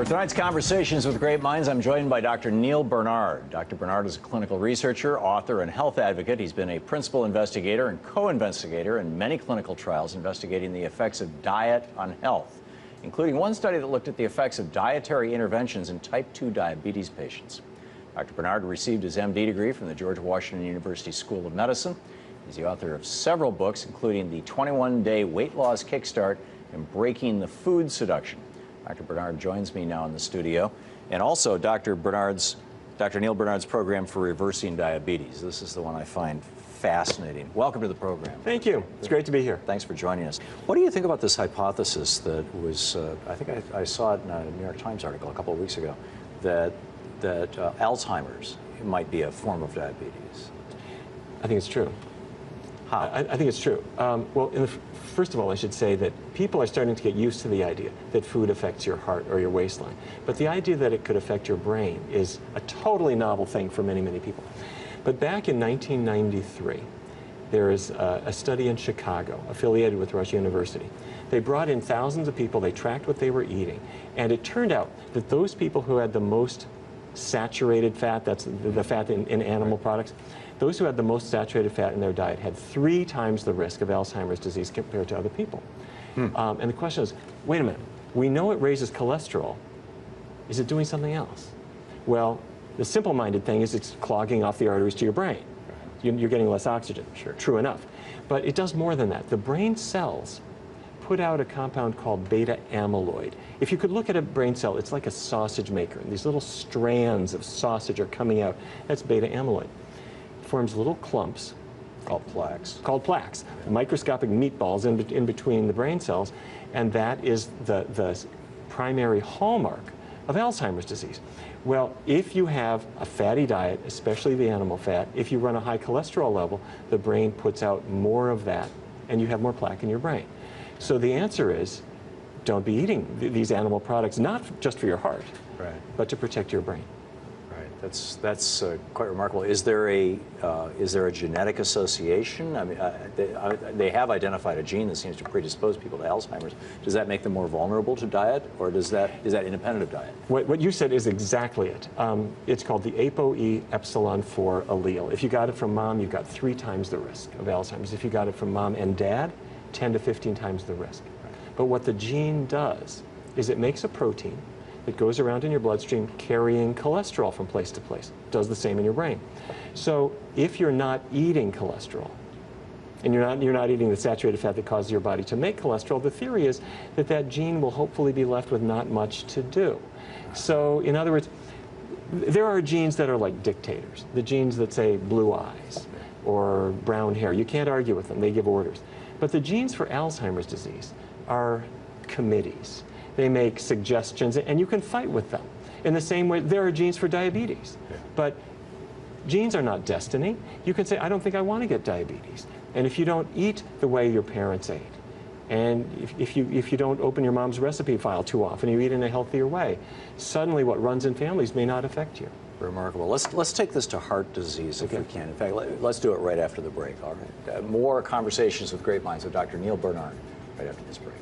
For tonight's Conversations with Great Minds, I'm joined by Dr. Neil Bernard. Dr. Bernard is a clinical researcher, author, and health advocate. He's been a principal investigator and co-investigator in many clinical trials investigating the effects of diet on health, including one study that looked at the effects of dietary interventions in type 2 diabetes patients. Dr. Bernard received his MD degree from the George Washington University School of Medicine. He's the author of several books, including the 21-Day Weight Loss Kickstart and Breaking the Food Seduction. Dr. Bernard joins me now in the studio, and also Dr. Neil Bernard's program for reversing diabetes. This is the one I find fascinating. Welcome to the program. Thank you. It's great to be here. Thanks for joining us. What do you think about this hypothesis that was, I think I saw it in a New York Times article a couple of weeks ago, that Alzheimer's might be a form of diabetes? I think it's true. How? I think it's true. First of all, I should say that people are starting to get used to the idea that food affects your heart or your waistline. But the idea that it could affect your brain is a totally novel thing for many, many people. But back in 1993, there is a study in Chicago affiliated with Rush University. They brought in thousands of people, they tracked what they were eating, and it turned out that those people who had the most saturated fat, that's the fat in animal products, those who had the most saturated fat in their diet had 3 times the risk of Alzheimer's disease compared to other people. And the question is, wait a minute, we know it raises cholesterol. Is it doing something else? Well, the simple-minded thing is it's clogging off the arteries to your brain. You're getting less oxygen, sure, true enough. But it does more than that. The brain cells put out a compound called beta amyloid. If you could look at a brain cell, it's like a sausage maker. And these little strands of sausage are coming out. That's beta amyloid. It forms little clumps Called plaques. Called plaques, microscopic meatballs in between the brain cells, and that is the primary hallmark of Alzheimer's disease. Well, if you have a fatty diet, especially the animal fat, if you run a high cholesterol level, the brain puts out more of that, and you have more plaque in your brain. So the answer is, don't be eating these animal products, not just for your heart, right, but to protect your brain. Right. That's quite remarkable. Is there a genetic association? I mean, they have identified a gene that seems to predispose people to Alzheimer's. Does that make them more vulnerable to diet, or is that independent of diet? What you said is exactly it. It's called the ApoE epsilon 4 allele. If you got it from mom, you've got 3 times the risk of Alzheimer's. If you got it from mom and dad, 10 to 15 times the risk. But what the gene does is it makes a protein that goes around in your bloodstream carrying cholesterol from place to place. It does the same in your brain. So if you're not eating cholesterol, and you're not eating the saturated fat that causes your body to make cholesterol, the theory is that that gene will hopefully be left with not much to do. So in other words, there are genes that are like dictators, the genes that say blue eyes or brown hair. You can't argue with them, they give orders. But the genes for Alzheimer's disease are committees. They make suggestions, and you can fight with them. In the same way, there are genes for diabetes. Yeah. But genes are not destiny. You can say, I don't think I want to get diabetes. And if you don't eat the way your parents ate, and if you don't open your mom's recipe file too often, you eat in a healthier way, suddenly what runs in families may not affect you. Remarkable. Let's take this to heart disease if we can. In fact, let's do it right after the break. All right. More Conversations with Great Minds with Dr. Neil Bernard right after this break.